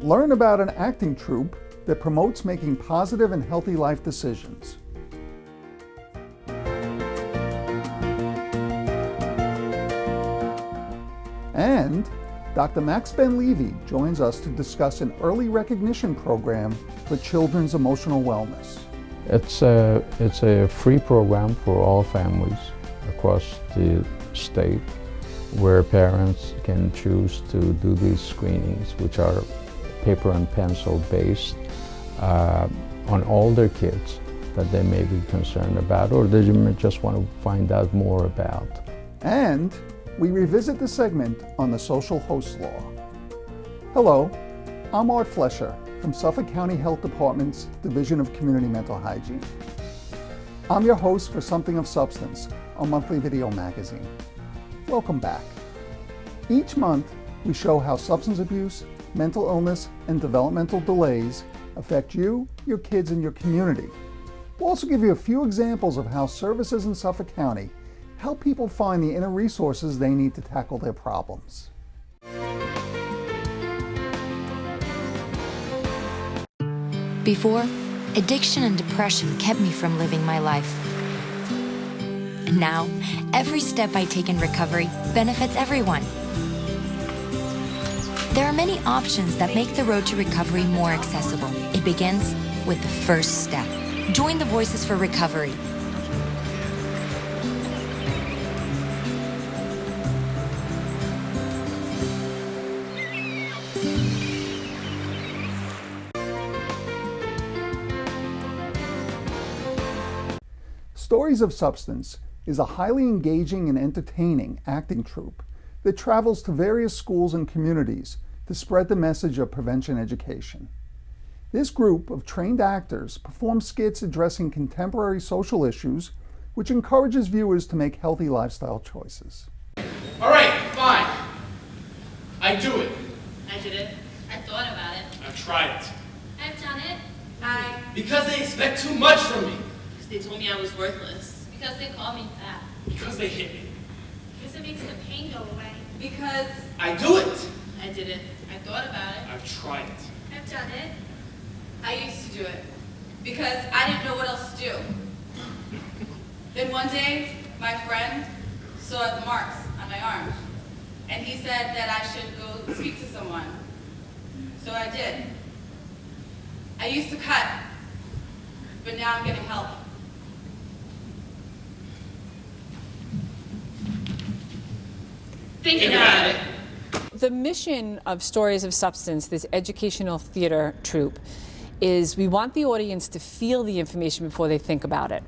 Learn about an acting troupe that promotes making positive and healthy life decisions. And Dr. Max Banilivy joins us to discuss an early recognition program for children's emotional wellness. It's a free program for all families across the state where parents can choose to do these screenings, which are paper and pencil based, on all their kids that they may be concerned about or they may just want to find out more about. And we revisit the segment on the social host law. Hello, I'm Art Flesher from Suffolk County Health Department's Division of Community Mental Hygiene. I'm your host for Something of Substance, a monthly video magazine. Welcome back. Each month, we show how substance abuse, mental illness, and developmental delays affect you, your kids, and your community. We'll also give you a few examples of how services in Suffolk County help people find the inner resources they need to tackle their problems. Before, addiction and depression kept me from living my life. And now, every step I take in recovery benefits everyone. There are many options that make the road to recovery more accessible. It begins with the first step. Join the Voices for Recovery. Stories of Substance is a highly engaging and entertaining acting troupe that travels to various schools and communities to spread the message of prevention education. This group of trained actors performs skits addressing contemporary social issues, which encourages viewers to make healthy lifestyle choices. All right, fine. I do it. I did it. I thought about it. I've tried it. I've done it. Because they expect too much from me. Because they told me I was worthless. Because they called me fat. Because they hit me. Because it makes the pain go away. Because I do it. I did it. I thought about it. I've tried it. I've done it. I used to do it. Because I didn't know what else to do. Then one day, my friend saw the marks on my arm. And he said that I should go speak to someone. So I did. I used to cut, but now I'm getting help. Thinking about it. The mission of Stories of Substance, this educational theater troupe, is we want the audience to feel the information before they think about it.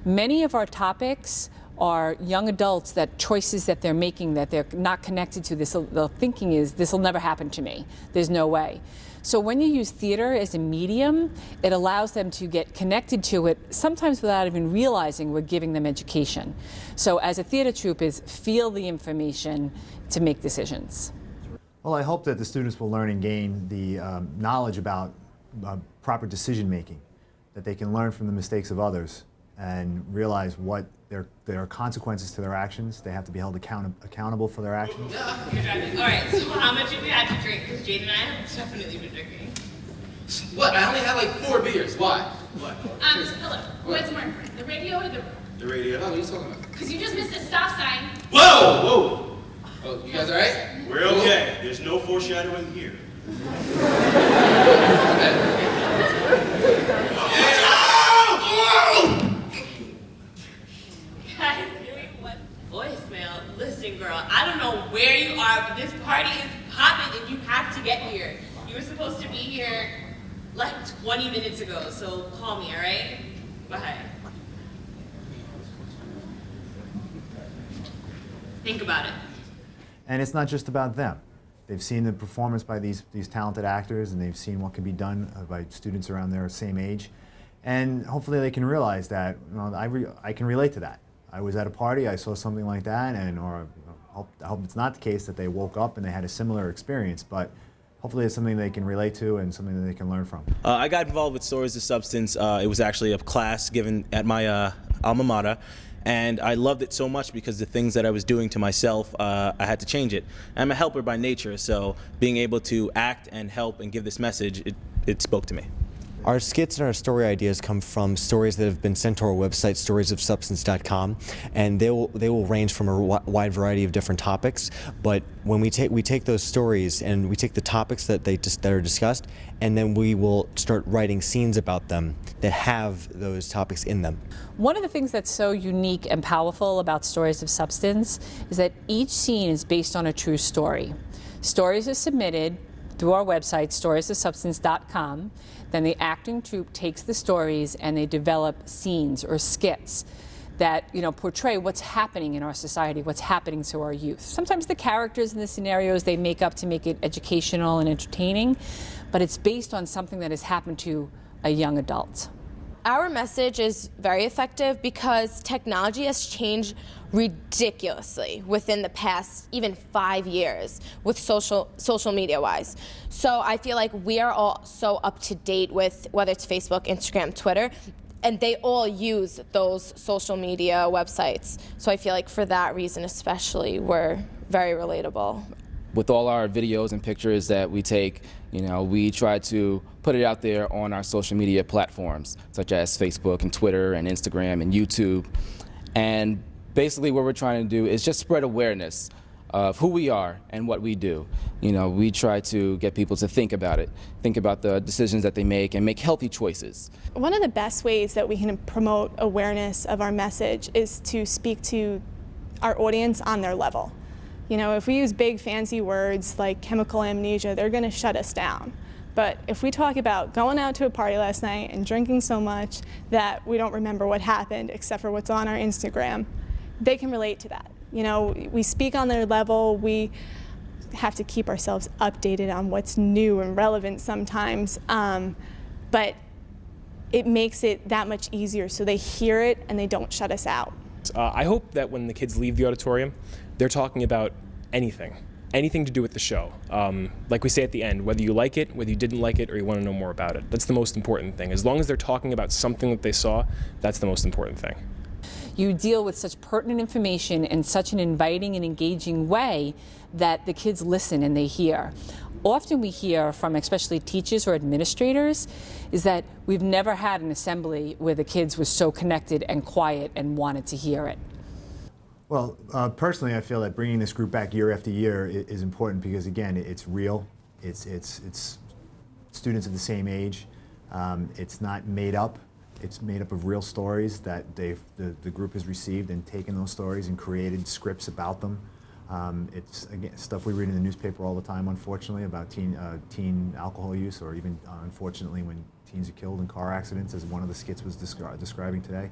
Many of our topics are young adults, that choices that they're making that they're not connected to. The thinking is, this will never happen to me. There's no way. So when you use theater as a medium, it allows them to get connected to it, sometimes without even realizing we're giving them education. So as a theater troupe is feel the information to make decisions. Well, I hope that the students will learn and gain the knowledge about proper decision making, that they can learn from the mistakes of others and realize what there are consequences to their actions. They have to be held accountable for their actions. All right, so how much have we had to drink? Because Jade and I have definitely been drinking. What? I only had like 4 beers. Why? What? Hello. What's more important, the radio or The radio. Oh, what are you talking about? Because you just missed a stop sign. Whoa! Whoa! Oh, you guys all right? We're okay. There's no foreshadowing here. Guys, hearing what voicemail? Listen, girl, I don't know where you are, but this party is popping and you have to get here. You were supposed to be here like 20 minutes ago, so call me, all right? Bye. Think about it. And it's not just about them. They've seen the performance by these talented actors, and they've seen what can be done by students around their same age. And hopefully they can realize that, you know, I can relate to that. I was at a party, I saw something like that, and I hope it's not the case that they woke up and they had a similar experience, but hopefully it's something they can relate to and something that they can learn from. I got involved with Stories of Substance. It was actually a class given at my alma mater. And I loved it so much because the things that I was doing to myself, I had to change it. I'm a helper by nature, so being able to act and help and give this message, it spoke to me. Our skits and our story ideas come from stories that have been sent to our website, storiesofsubstance.com, and they will range from a wide variety of different topics. But when we take those stories and we take the topics that are discussed, and then we will start writing scenes about them that have those topics in them. One of the things that's so unique and powerful about Stories of Substance is that each scene is based on a true story. Stories are submitted through our website, storiesofsubstance.com. Then the acting troupe takes the stories and they develop scenes or skits that portray what's happening in our society, what's happening to our youth. Sometimes the characters in the scenarios they make up to make it educational and entertaining, but it's based on something that has happened to a young adult. Our message is very effective because technology has changed ridiculously within the past even 5 years with social media wise. So I feel like we are all so up to date with whether it's Facebook, Instagram, Twitter, and they all use those social media websites. So I feel like for that reason especially, we're very relatable. With all our videos and pictures that we take, we try to put it out there on our social media platforms, such as Facebook and Twitter and Instagram and YouTube. And basically what we're trying to do is just spread awareness of who we are and what we do. We try to get people to think about it, think about the decisions that they make and make healthy choices. One of the best ways that we can promote awareness of our message is to speak to our audience on their level. If we use big fancy words like chemical amnesia, they're going to shut us down. But if we talk about going out to a party last night and drinking so much that we don't remember what happened except for what's on our Instagram, they can relate to that. We speak on their level. We have to keep ourselves updated on what's new and relevant sometimes, but it makes it that much easier so they hear it and they don't shut us out. I hope that when the kids leave the auditorium, they're talking about anything to do with the show. Like we say at the end, whether you like it, whether you didn't like it, or you want to know more about it. That's the most important thing. As long as they're talking about something that they saw, that's the most important thing. You deal with such pertinent information in such an inviting and engaging way that the kids listen and they hear. Often we hear from especially teachers or administrators is that we've never had an assembly where the kids were so connected and quiet and wanted to hear it. Well, personally, I feel that bringing this group back year after year is important because, again, it's real. It's students of the same age. It's not made up. It's made up of real stories that the group has received and taken those stories and created scripts about them. It's again stuff we read in the newspaper all the time, unfortunately, about teen alcohol use, or even unfortunately when teens are killed in car accidents, as one of the skits was describing today.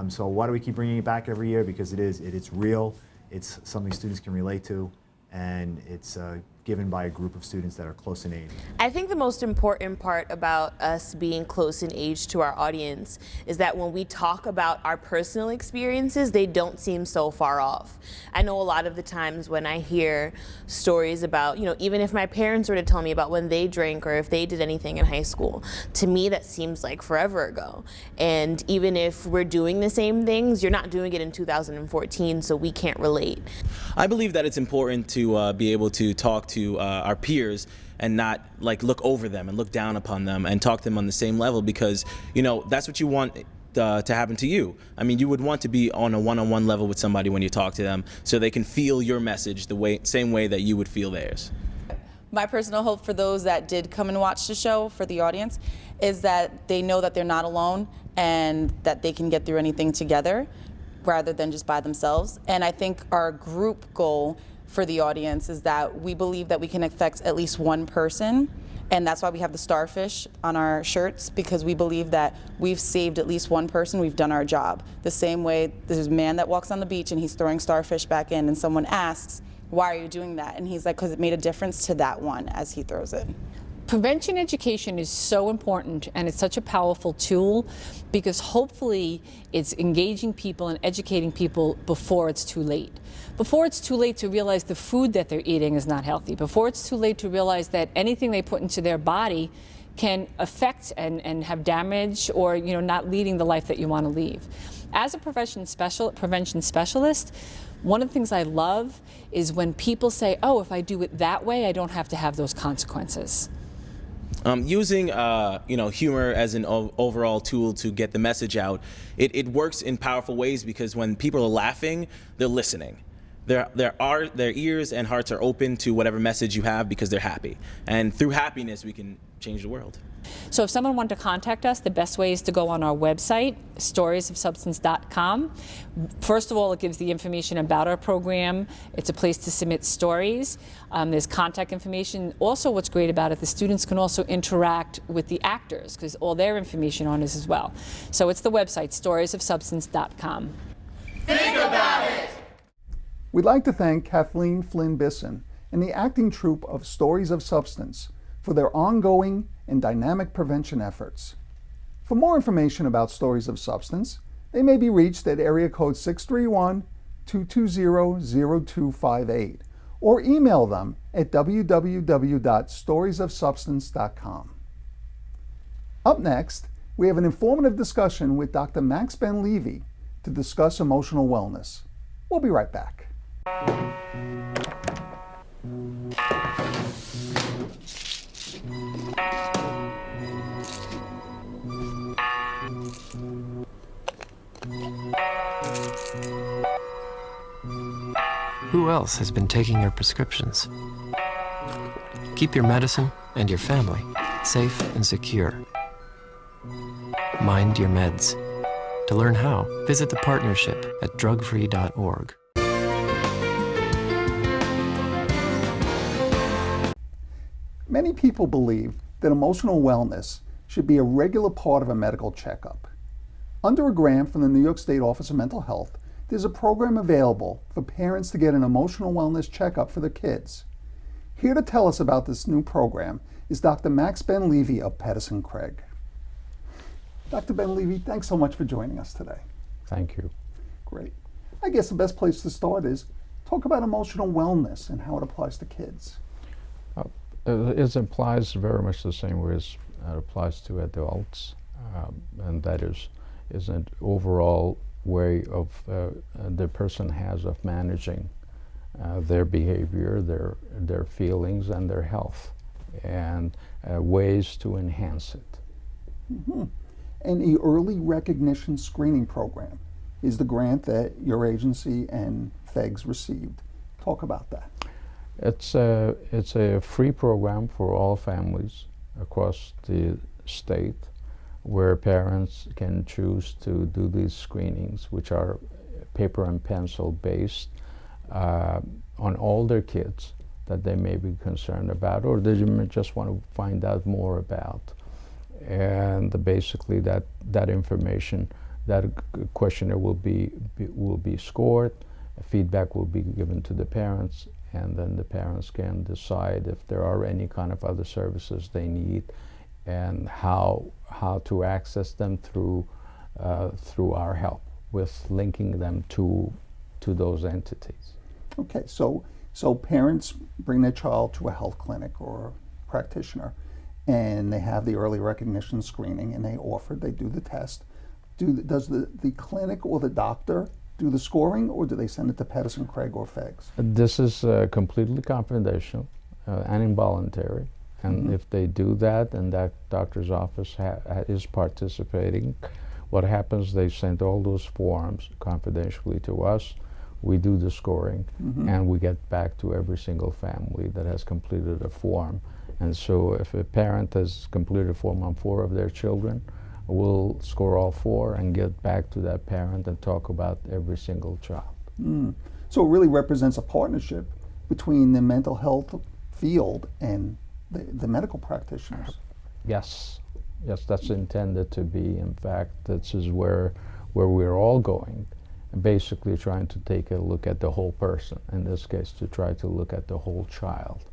So why do we keep bringing it back every year? Because it's real, it's something students can relate to, and it's given by a group of students that are close in age. I think the most important part about us being close in age to our audience is that when we talk about our personal experiences, they don't seem so far off. I know a lot of the times when I hear stories about, even if my parents were to tell me about when they drank or if they did anything in high school, to me that seems like forever ago. And even if we're doing the same things, you're not doing it in 2014, so we can't relate. I believe that it's important to be able to talk to our peers and not look over them and look down upon them and talk to them on the same level, because that's what you want to happen to you. I mean, you would want to be on a one-on-one level with somebody when you talk to them, so they can feel your message the same way that you would feel theirs. My personal hope for those that did come and watch the show, for the audience, is that they know that they're not alone and that they can get through anything together rather than just by themselves. And I think our group goal for the audience is that we believe that we can affect at least one person, and that's why we have the starfish on our shirts, because we believe that we've saved at least one person, we've done our job. The same way there's a man that walks on the beach and he's throwing starfish back in, and someone asks, why are you doing that? And he's like, because it made a difference to that one as he throws it. Prevention education is so important, and it's such a powerful tool, because hopefully it's engaging people and educating people before it's too late. Before it's too late to realize the food that they're eating is not healthy. Before it's too late to realize that anything they put into their body can affect and have damage, or not leading the life that you want to leave. As a prevention specialist, one of the things I love is when people say, oh, if I do it that way, I don't have to have those consequences. Using humor as an overall tool to get the message out, it works in powerful ways, because when people are laughing, they're listening. Their ears and hearts are open to whatever message you have, because they're happy. And through happiness, we can change the world. So if someone wanted to contact us, the best way is to go on our website, storiesofsubstance.com. First of all, it gives the information about our program. It's a place to submit stories. There's contact information. Also, what's great about it, the students can also interact with the actors, because all their information on is as well. So it's the website, storiesofsubstance.com. Think about it! We'd like to thank Kathleen Flynn Bisson and the acting troupe of Stories of Substance for their ongoing and dynamic prevention efforts. For more information about Stories of Substance, they may be reached at area code 631-220-0258 or email them at www.storiesofsubstance.com. Up next, we have an informative discussion with Dr. Max Banilivy to discuss emotional wellness. We'll be right back. Who else has been taking your prescriptions? Keep your medicine and your family safe and secure. Mind your meds. To learn how, visit the partnership at drugfree.org. Many people believe that emotional wellness should be a regular part of a medical checkup. Under a grant from the New York State Office of Mental Health, there's a program available for parents to get an emotional wellness checkup for their kids. Here to tell us about this new program is Dr. Max Banilivy of Pederson Krag. Dr. Banilivy, thanks so much for joining us today. Thank you. Great. I guess the best place to start is talk about emotional wellness and how it applies to kids. It applies very much the same way as it applies to adults, and that is an overall way of the person has of managing their behavior, their feelings, and their health, and ways to enhance it. Mm-hmm. And the early recognition screening program is the grant that your agency and FEGS received. Talk about that. It's a free program for all families across the state, where parents can choose to do these screenings, which are paper and pencil based, on all their kids that they may be concerned about, or they may just want to find out more about. And basically that information, that questionnaire will be scored, feedback will be given to the parents, and then the parents can decide if there are any kind of other services they need, and how to access them through our help with linking them to those entities. Okay, so parents bring their child to a health clinic or a practitioner, and they have the early recognition screening, and they do the test. Does the clinic or the doctor do the scoring, or do they send it to Pederson Krag or FEGS? This is completely confidential and involuntary. And if they do that, and that doctor's office is participating, what happens, they send all those forms confidentially to us. We do the scoring, and we get back to every single family that has completed a form. And so if a parent has completed a form on 4 of their children, we'll score all 4 and get back to that parent and talk about every single child. So it really represents a partnership between the mental health field and the medical practitioners. Yes, that's intended to be. In fact, this is where we're all going, basically trying to take a look at the whole person. In this case, to try to look at the whole child,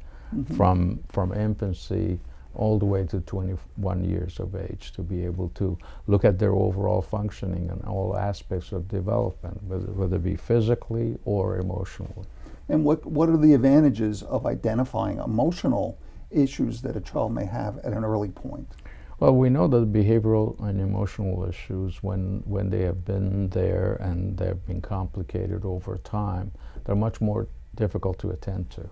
from infancy all the way to 21 years of age, to be able to look at their overall functioning and all aspects of development, whether it be physically or emotionally. And what are the advantages of identifying emotional issues that a child may have at an early point? Well, we know that behavioral and emotional issues, when they have been there and they've been complicated over time, they're much more difficult to attend to.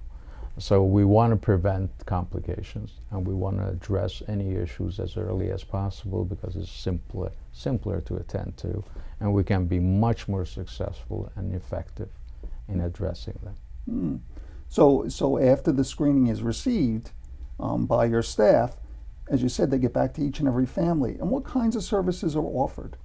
So we want to prevent complications, and we want to address any issues as early as possible because it's simpler to attend to, and we can be much more successful and effective in addressing them. So after the screening is received by your staff, as you said, they get back to each and every family. And what kinds of services are offered?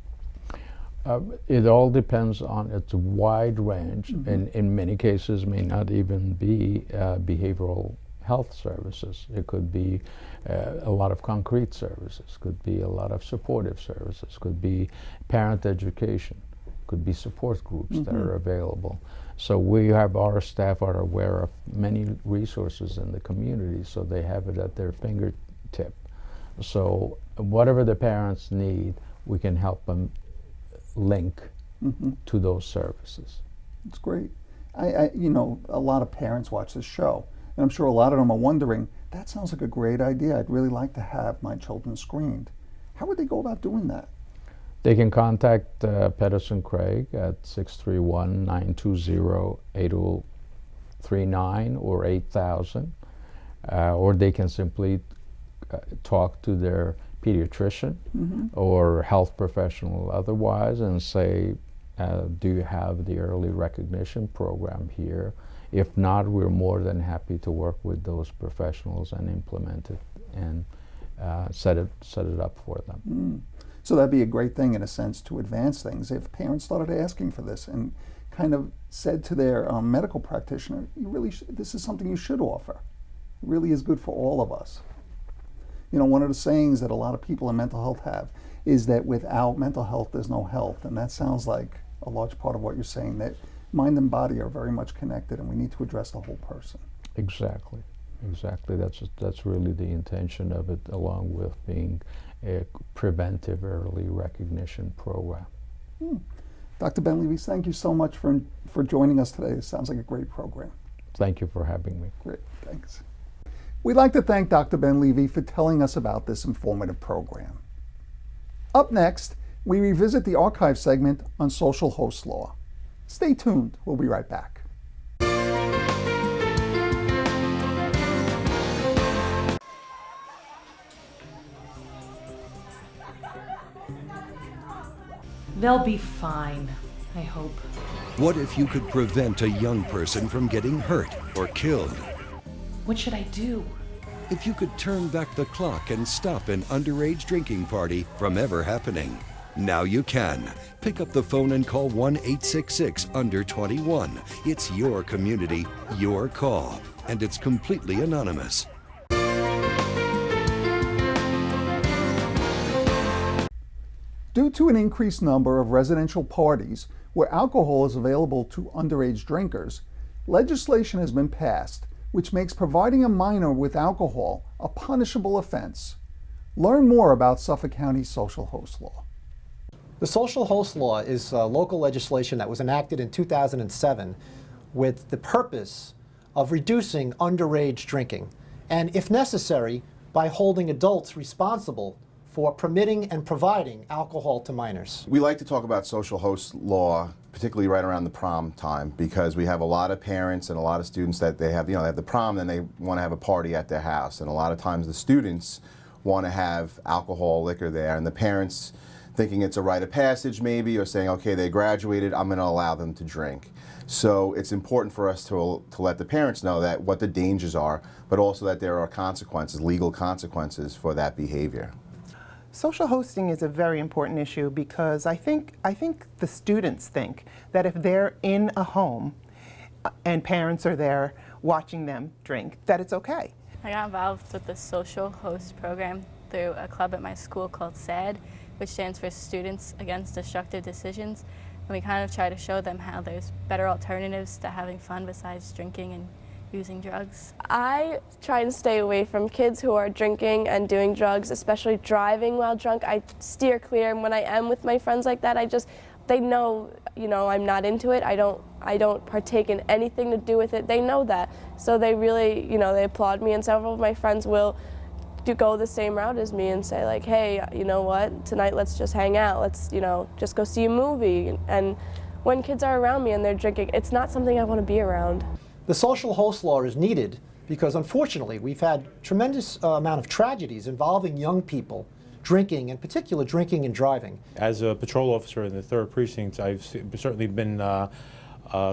It all depends on its wide range, and in many cases may not even be behavioral health services. It could be a lot of concrete services, could be a lot of supportive services, could be parent education, could be support groups that are available. So we have, our staff are aware of many resources in the community, so they have it at their fingertip. So whatever the parents need, we can help them link to those services. That's great. You know, a lot of parents watch this show, and I'm sure a lot of them are wondering, that sounds like a great idea. I'd really like to have my children screened. How would they go about doing that? They can contact Pederson Krag at 631-920-8039 or 8000, or they can simply talk to their pediatrician or health professional otherwise and say, do you have the early recognition program here? If not, we're more than happy to work with those professionals and implement it and set it up for them. So that'd be a great thing in a sense to advance things if parents started asking for this and kind of said to their medical practitioner, you really this is something you should offer. It really is good for all of us. You know, one of the sayings that a lot of people in mental health have is that without mental health, there's no health. And that sounds like a large part of what you're saying, that mind and body are very much connected and we need to address the whole person. Exactly. That's really the intention of it, along with being a preventive early recognition program. Dr. Banilivy, thank you so much for joining us today. It sounds like a great program. Thank you for having me. Great, thanks. We'd like to thank Dr. Banilivy for telling us about this informative program. Up next, we revisit the archive segment on social host law. Stay tuned, we'll be right back. They'll be fine, I hope. What if you could prevent a young person from getting hurt or killed? What should I do? If you could turn back the clock and stop an underage drinking party from ever happening. Now you can. Pick up the phone and call 1-866-UNDER-21. It's your community, your call, and it's completely anonymous. Due to an increased number of residential parties where alcohol is available to underage drinkers, legislation has been passed which makes providing a minor with alcohol a punishable offense. Learn more about Suffolk County social host law. The social host law is local legislation that was enacted in 2007 with the purpose of reducing underage drinking, and if necessary, by holding adults responsible for permitting and providing alcohol to minors. We like to talk about social host law, particularly right around the prom time, because we have a lot of parents and a lot of students that they have the prom, then they want to have a party at their house, and a lot of times the students want to have alcohol, liquor there, and the parents thinking it's a rite of passage maybe, or saying, okay, they graduated, I'm going to allow them to drink. So it's important for us to let the parents know that what the dangers are, but also that there are consequences, legal consequences for that behavior. Social hosting is a very important issue because I think the students think that if they're in a home and parents are there watching them drink, that it's okay. I got involved with the social host program through a club at my school called SAD, which stands for Students Against Destructive Decisions. And we kind of try to show them how there's better alternatives to having fun besides drinking and using drugs. I try to stay away from kids who are drinking and doing drugs, especially driving while drunk. I steer clear, and when I am with my friends like that, I just they know, you know, I'm not into it. I don't partake in anything to do with it. They know that. So they really, you know, they applaud me, and several of my friends will go the same route as me and say like, hey, you know what, tonight let's just hang out. Let's, you know, just go see a movie. And when kids are around me and they're drinking, it's not something I want to be around. The social host law is needed because unfortunately we've had tremendous amount of tragedies involving young people drinking, in particular drinking and driving. As a patrol officer in the 3rd Precinct, I've certainly been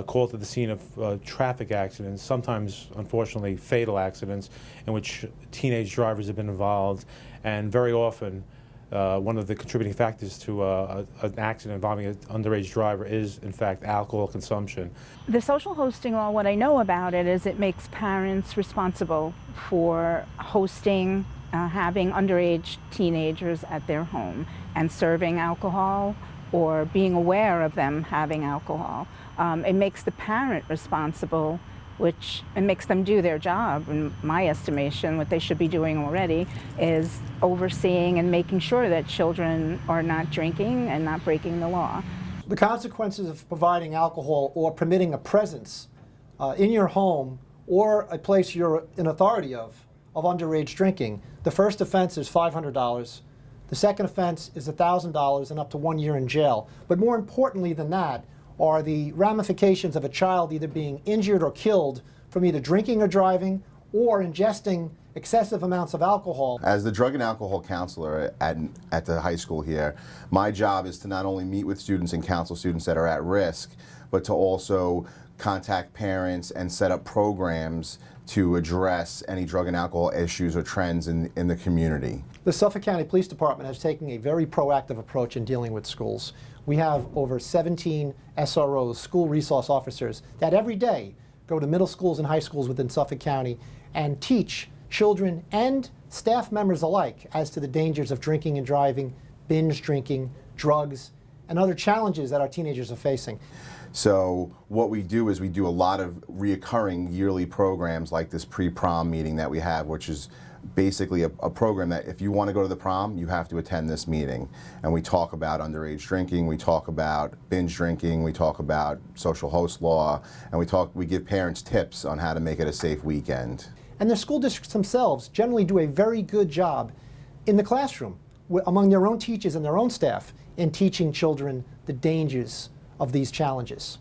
called to the scene of traffic accidents, sometimes unfortunately fatal accidents, in which teenage drivers have been involved, and very often one of the contributing factors to an accident involving an underage driver is, in fact, alcohol consumption. The social hosting law, what I know about it is it makes parents responsible for hosting, having underage teenagers at their home and serving alcohol or being aware of them having alcohol. It makes the parent responsible, which it makes them do their job. In my estimation, what they should be doing already is overseeing and making sure that children are not drinking and not breaking the law. The consequences of providing alcohol or permitting a presence in your home or a place you're in authority of underage drinking, the first offense is $500. The second offense is $1,000 and up to 1 year in jail. But more importantly than that are the ramifications of a child either being injured or killed from either drinking or driving or ingesting excessive amounts of alcohol. As the drug and alcohol counselor at the high school here, my job is to not only meet with students and counsel students that are at risk, but to also contact parents and set up programs to address any drug and alcohol issues or trends in the community. The Suffolk County Police Department has taken a very proactive approach in dealing with schools. We have over 17 SROs, school resource officers, that every day go to middle schools and high schools within Suffolk County and teach children and staff members alike as to the dangers of drinking and driving, binge drinking, drugs, and other challenges that our teenagers are facing. So what we do is we do a lot of reoccurring yearly programs like this pre-prom meeting that we have, which is basically a program that if you want to go to the prom, you have to attend this meeting. And we talk about underage drinking, we talk about binge drinking, we talk about social host law, and we give parents tips on how to make it a safe weekend. And the school districts themselves generally do a very good job in the classroom among their own teachers and their own staff in teaching children the dangers of these challenges.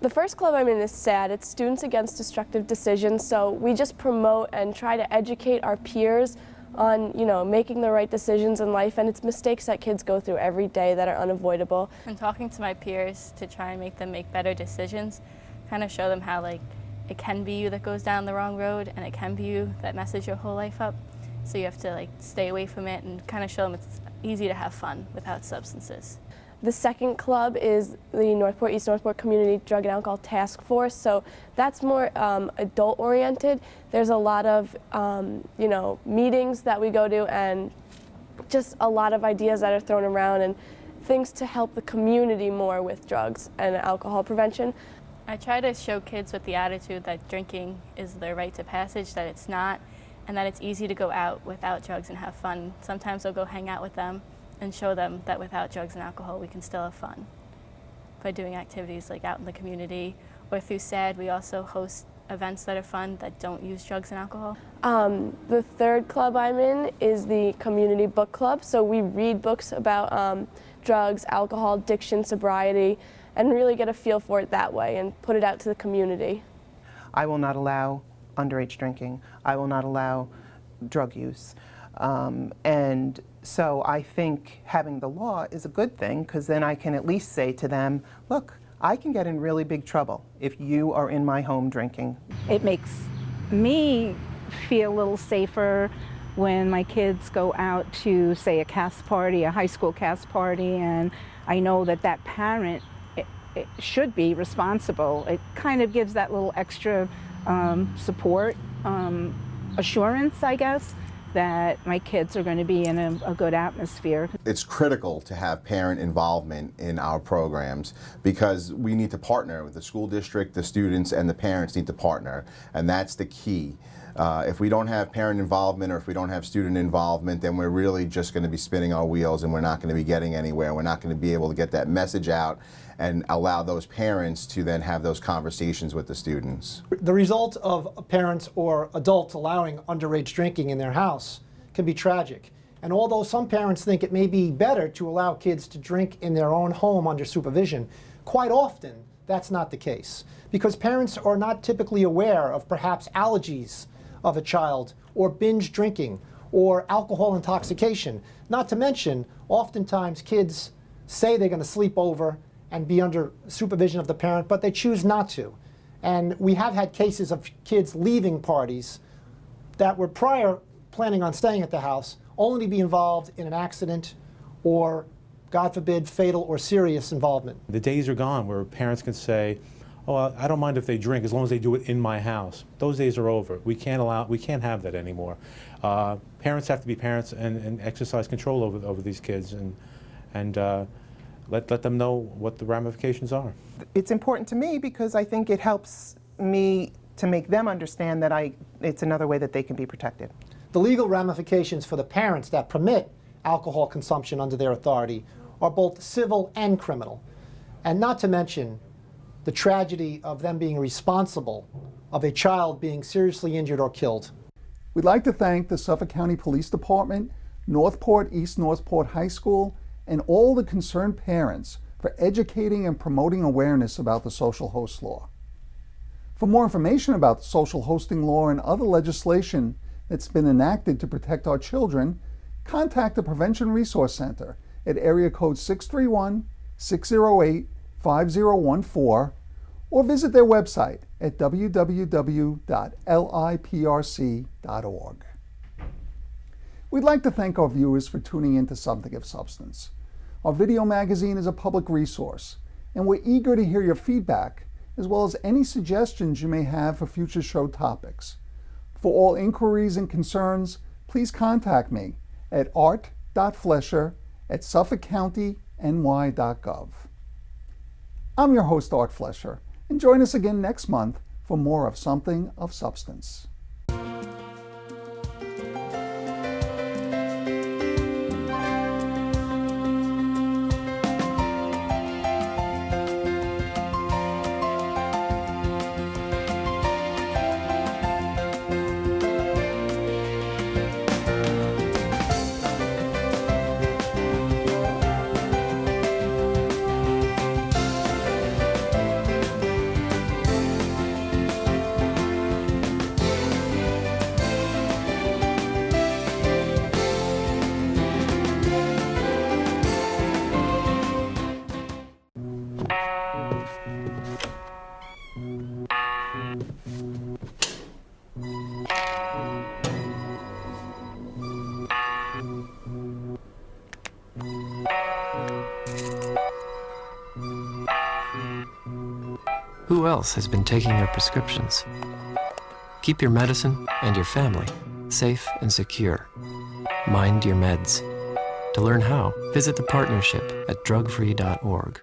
The first club I'm in is SAD. It's Students Against Destructive Decisions. So we just promote and try to educate our peers on, you know, making the right decisions in life, and it's mistakes that kids go through every day that are unavoidable. I'm talking to my peers to try and make them make better decisions, kind of show them how like it can be you that goes down the wrong road and it can be you that messes your whole life up. So you have to like stay away from it and kind of show them it's easy to have fun without substances. The second club is the East Northport Community Drug and Alcohol Task Force. So that's more adult-oriented. There's a lot of you know, meetings that we go to and just a lot of ideas that are thrown around and things to help the community more with drugs and alcohol prevention. I try to show kids with the attitude that drinking is their rite of passage, that it's not, and that it's easy to go out without drugs and have fun. Sometimes I'll go hang out with them and show them that without drugs and alcohol we can still have fun by doing activities like out in the community, or through SAD we also host events that are fun that don't use drugs and alcohol. The third club I'm in is the Community Book Club. So we read books about drugs, alcohol, addiction, sobriety, and really get a feel for it that way and put it out to the community. I will not allow underage drinking. I will not allow drug use. And so I think having the law is a good thing, because then I can at least say to them, look, I can get in really big trouble if you are in my home drinking. It makes me feel a little safer when my kids go out to, say, a cast party, a high school cast party, and I know that that parent it should be responsible. It kind of gives that little extra support, assurance, I guess, that my kids are going to be in a good atmosphere. It's critical to have parent involvement in our programs because we need to partner with the school district, the students, and the parents need to partner, and that's the key. If we don't have parent involvement or if we don't have student involvement, then we're really just going to be spinning our wheels and we're not going to be getting anywhere. We're not going to be able to get that message out and allow those parents to then have those conversations with the students. The result of parents or adults allowing underage drinking in their house can be tragic. And although some parents think it may be better to allow kids to drink in their own home under supervision, quite often that's not the case, because parents are not typically aware of perhaps allergies of a child, or binge drinking, or alcohol intoxication. Not to mention, oftentimes kids say they're going to sleep over and be under supervision of the parent, but they choose not to. And we have had cases of kids leaving parties that were prior planning on staying at the house, only to be involved in an accident or, God forbid, fatal or serious involvement. The days are gone where parents can say, oh, I don't mind if they drink as long as they do it in my house. Those days are over. We can't have that anymore. Parents have to be parents and exercise control over these kids and let them know what the ramifications are. It's important to me because I think it helps me to make them understand that it's another way that they can be protected. The legal ramifications for the parents that permit alcohol consumption under their authority are both civil and criminal. And not to mention the tragedy of them being responsible of a child being seriously injured or killed. We'd like to thank the Suffolk County Police Department, Northport East Northport High School, and all the concerned parents for educating and promoting awareness about the social host law. For more information about the social hosting law and other legislation that's been enacted to protect our children, contact the Prevention Resource Center at area code 631-608-5014 or visit their website at www.liprc.org. We'd like to thank our viewers for tuning in to Something of Substance. Our video magazine is a public resource, and we're eager to hear your feedback as well as any suggestions you may have for future show topics. For all inquiries and concerns, please contact me at art.flesher@suffolkcountiny.gov. I'm your host, Art Flesher, and join us again next month for more of Something of Substance. Who else has been taking your prescriptions? Keep your medicine and your family safe and secure. Mind your meds. To learn how, visit the partnership at drugfree.org.